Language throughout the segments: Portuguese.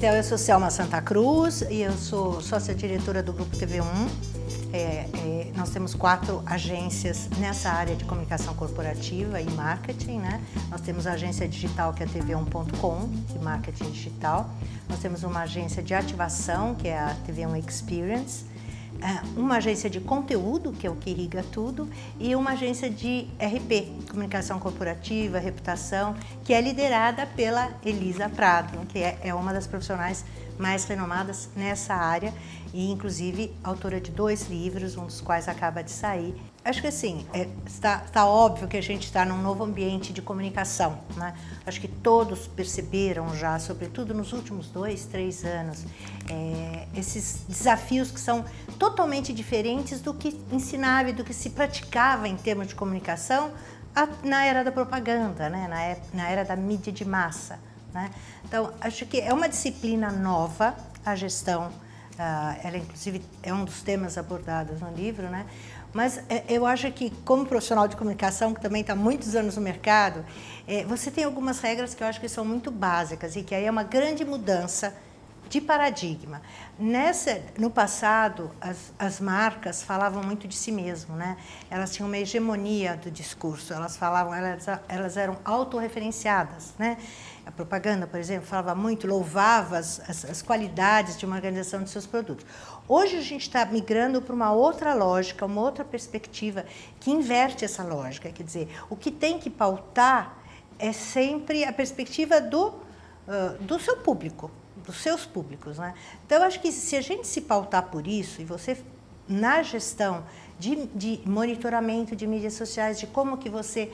Então, eu sou Selma Santa Cruz e eu sou sócia-diretora do Grupo TV1. Nós temos 4 agências nessa área de comunicação corporativa e marketing, né? Nós temos a agência digital, que é a tv1.com, de marketing digital. Nós temos uma agência de ativação, que é a TV1 Experience. Uma agência de conteúdo, que é o que irriga tudo, e uma agência de RP, comunicação corporativa, reputação, que é liderada pela Elisa Prado, que é uma das profissionais mais renomadas nessa área e, inclusive, autora de 2 livros, um dos quais acaba de sair. Acho que assim, está óbvio que a gente está num novo ambiente de comunicação, né? Acho que todos perceberam já, sobretudo nos últimos 2, 3 anos, esses desafios que são totalmente diferentes do que ensinava e do que se praticava em termos de comunicação na era da propaganda, né? Na era da mídia de massa, né? Então, acho que é uma disciplina nova, a gestão, ela inclusive é um dos temas abordados no livro, né? Mas eu acho que, como profissional de comunicação, que também está há muitos anos no mercado, você tem algumas regras que eu acho que são muito básicas e que aí é uma grande mudança de paradigma. No passado, as marcas falavam muito de si mesmo, né? Elas tinham uma hegemonia do discurso, elas eram autorreferenciadas, né? A propaganda, por exemplo, falava muito, louvava as qualidades de uma organização de seus produtos. Hoje a gente está migrando para uma outra lógica, uma outra perspectiva que inverte essa lógica. Quer dizer, o que tem que pautar é sempre a perspectiva do seu público, dos seus públicos, né? Então, eu acho que se a gente se pautar por isso, e você, na gestão de monitoramento de mídias sociais, de como que você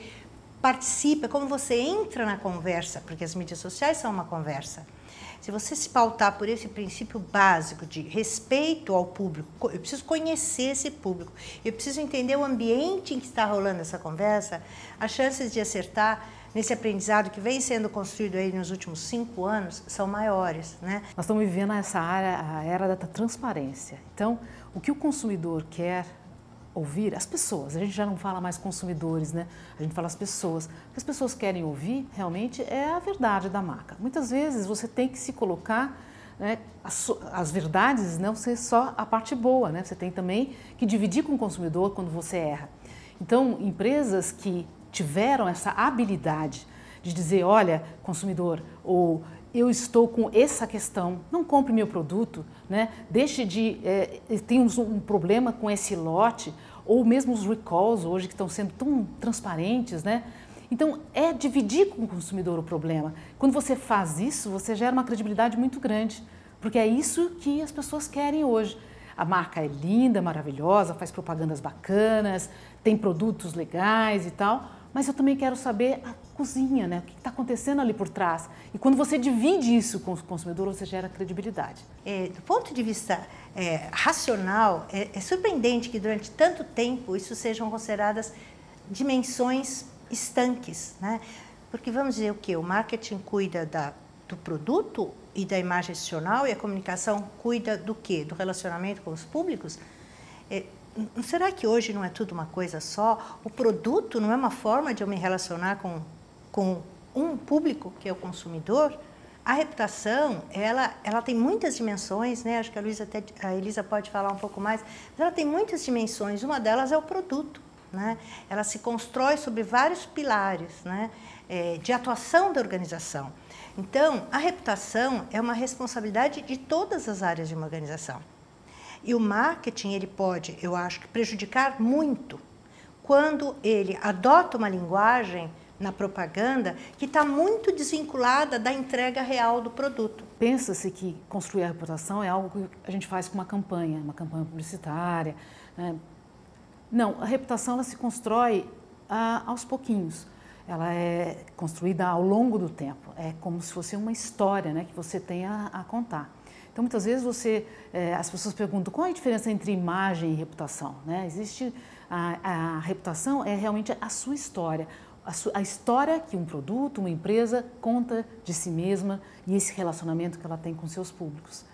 participa, como você entra na conversa, porque as mídias sociais são uma conversa. Se você se pautar por esse princípio básico de respeito ao público, eu preciso conhecer esse público, eu preciso entender o ambiente em que está rolando essa conversa, as chances de acertar nesse aprendizado que vem sendo construído aí nos últimos 5 anos são maiores, né? Nós estamos vivendo essa área, a era da transparência. Então, o que o consumidor quer ouvir, as pessoas, a gente já não fala mais consumidores, né? A gente fala as pessoas. O que as pessoas querem ouvir realmente é a verdade da marca. Muitas vezes você tem que se colocar, né, as verdades, não ser só a parte boa, né? Você tem também que dividir com o consumidor quando você erra. Então, empresas que tiveram essa habilidade de dizer, olha, consumidor, ou eu estou com essa questão, não compre meu produto, né? Deixe de, temos um problema com esse lote, ou mesmo os recalls hoje que estão sendo tão transparentes, né? Então, é dividir com o consumidor o problema. Quando você faz isso, você gera uma credibilidade muito grande, porque é isso que as pessoas querem hoje. A marca é linda, maravilhosa, faz propagandas bacanas, tem produtos legais e tal, mas eu também quero saber a cozinha, né? O que está acontecendo ali por trás. E quando você divide isso com o consumidor, você gera credibilidade. Do ponto de vista racional, é surpreendente que durante tanto tempo isso sejam consideradas dimensões estanques, né? Porque vamos dizer o quê? O marketing cuida do produto e da imagem institucional e a comunicação cuida do quê? Do relacionamento com os públicos? Será que hoje não é tudo uma coisa só? O produto não é uma forma de eu me relacionar com um público, que é o consumidor? A reputação, ela tem muitas dimensões, né? Acho que a Elisa pode falar um pouco mais, mas ela tem muitas dimensões. Uma delas é o produto, né? Ela se constrói sobre vários pilares, né? De atuação da organização. Então, a reputação é uma responsabilidade de todas as áreas de uma organização. E o marketing, ele pode, eu acho, prejudicar muito quando ele adota uma linguagem na propaganda que está muito desvinculada da entrega real do produto. Pensa-se que construir a reputação é algo que a gente faz com uma campanha publicitária, né? Não, a reputação ela se constrói aos pouquinhos. Ela é construída ao longo do tempo. É como se fosse uma história, né, que você tem a contar. Então, muitas vezes as pessoas perguntam qual é a diferença entre imagem e reputação, né? Existe a reputação é realmente a sua história, a história que um produto, uma empresa conta de si mesma e esse relacionamento que ela tem com seus públicos.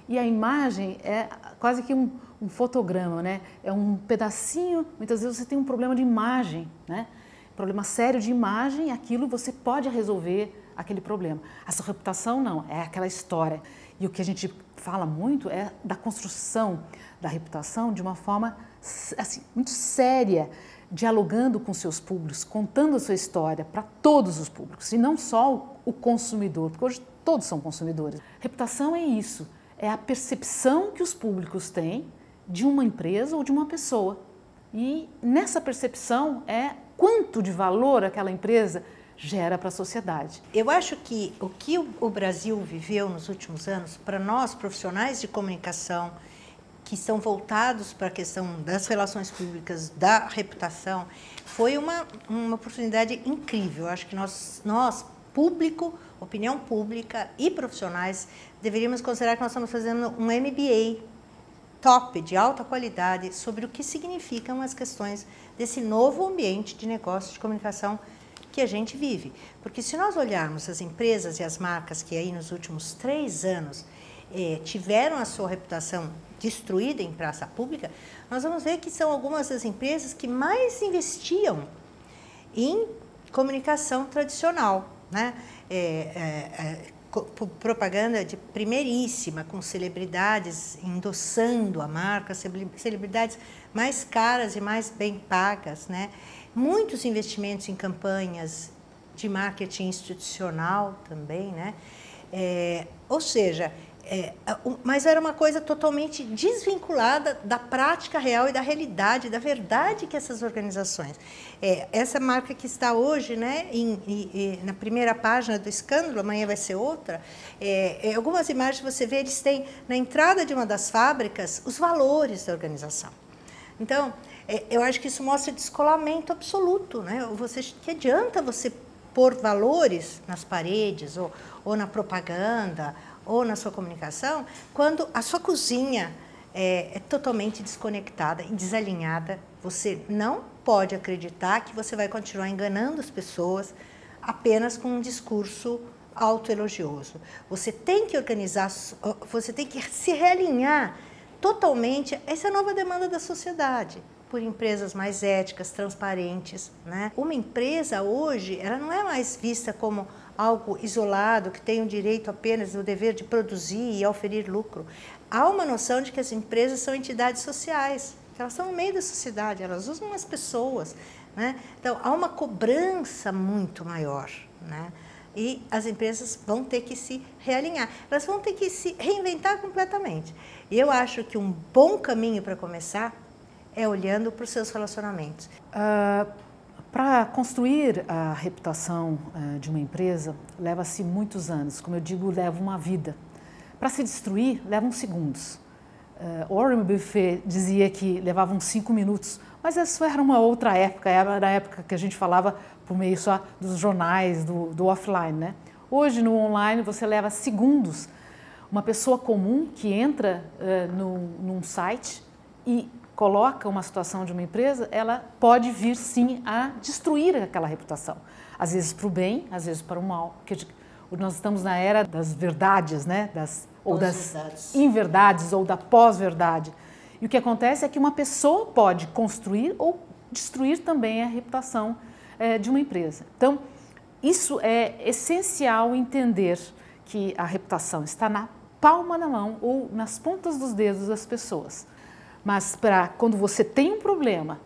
E a imagem é quase que um fotograma, né? É um pedacinho, muitas vezes você tem um problema de imagem, né? Problema sério de imagem, aquilo você pode resolver aquele problema. A sua reputação não, é aquela história. E o que a gente fala muito é da construção da reputação de uma forma assim, muito séria, dialogando com seus públicos, contando a sua história para todos os públicos, e não só o consumidor, porque hoje todos são consumidores. Reputação é isso, é a percepção que os públicos têm de uma empresa ou de uma pessoa. E nessa percepção é quanto de valor aquela empresa gera para a sociedade. Eu acho que o Brasil viveu nos últimos anos, para nós profissionais de comunicação, que estão voltados para a questão das relações públicas, da reputação, foi uma oportunidade incrível. Eu acho que nós, público, opinião pública e profissionais, deveríamos considerar que nós estamos fazendo um MBA top, de alta qualidade, sobre o que significam as questões desse novo ambiente de negócio de comunicação que a gente vive. Porque se nós olharmos as empresas e as marcas que aí nos últimos 3 anos tiveram a sua reputação destruída em praça pública, nós vamos ver que são algumas das empresas que mais investiam em comunicação tradicional, né? Propaganda de primeiríssima, com celebridades endossando a marca, celebridades mais caras e mais bem pagas, né? Muitos investimentos em campanhas de marketing institucional também, né? Ou seja, mas era uma coisa totalmente desvinculada da prática real e da realidade, da verdade que essas organizações. Essa marca que está hoje, né, na primeira página do escândalo, amanhã vai ser outra, algumas imagens você vê, eles têm na entrada de uma das fábricas os valores da organização. Então, eu acho que isso mostra descolamento absoluto, né? Que adianta você pôr valores nas paredes ou na propaganda ou na sua comunicação, quando a sua cozinha é totalmente desconectada e desalinhada. Você não pode acreditar que você vai continuar enganando as pessoas apenas com um discurso autoelogioso. Você tem que organizar, você tem que se realinhar totalmente. Essa é a nova demanda da sociedade, por empresas mais éticas, transparentes, né? Uma empresa hoje, ela não é mais vista como algo isolado, que tem o direito apenas do dever de produzir e oferir lucro. Há uma noção de que as empresas são entidades sociais, que elas estão no meio da sociedade, elas usam as pessoas, né? Então, há uma cobrança muito maior, né? E as empresas vão ter que se realinhar, elas vão ter que se reinventar completamente. E eu acho que um bom caminho para começar é olhando para os seus relacionamentos. Para construir a reputação de uma empresa, leva-se muitos anos. Como eu digo, leva uma vida. Para se destruir, levam segundos. Warren Buffett dizia que levavam 5 minutos, mas isso era uma outra época, era a época que a gente falava por meio só dos jornais, do offline, né? Hoje, no online, você leva segundos. Uma pessoa comum que entra num site e coloca uma situação de uma empresa, ela pode vir sim a destruir aquela reputação. Às vezes para o bem, às vezes para o mal. Porque nós estamos na era das verdades, né? Ou das inverdades, ou da pós-verdade. E o que acontece é que uma pessoa pode construir ou destruir também a reputação de uma empresa. Então, isso é essencial entender que a reputação está na palma da mão ou nas pontas dos dedos das pessoas. Mas quando você tem um problema,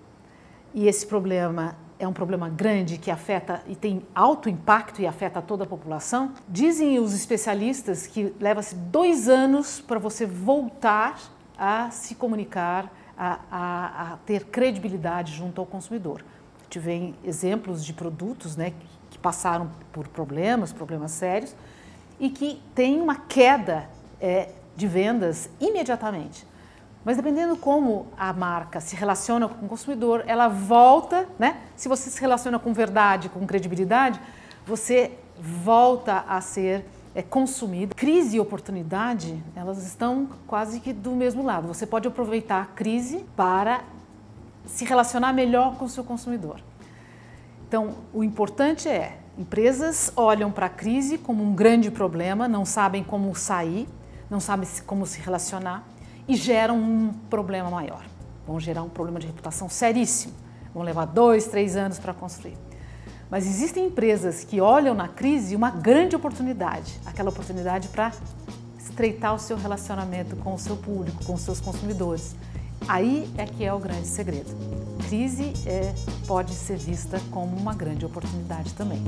e esse problema é um problema grande que afeta e tem alto impacto e afeta toda a população, dizem os especialistas que leva-se 2 anos para você voltar a se comunicar, a ter credibilidade junto ao consumidor. Tive exemplos de produtos, né, que passaram por problemas sérios, e que tem uma queda de vendas imediatamente. Mas dependendo como a marca se relaciona com o consumidor, ela volta, né? Se você se relaciona com verdade, com credibilidade, você volta a ser consumido. Crise e oportunidade, elas estão quase que do mesmo lado. Você pode aproveitar a crise para se relacionar melhor com o seu consumidor. Então, o importante é, empresas olham para a crise como um grande problema, não sabem como sair, não sabem como se relacionar, e geram um problema maior. Vão gerar um problema de reputação seríssimo. Vão levar 2, 3 anos para construir. Mas existem empresas que olham na crise uma grande oportunidade, aquela oportunidade para estreitar o seu relacionamento com o seu público, com os seus consumidores. Aí é que é o grande segredo. Crise pode ser vista como uma grande oportunidade também.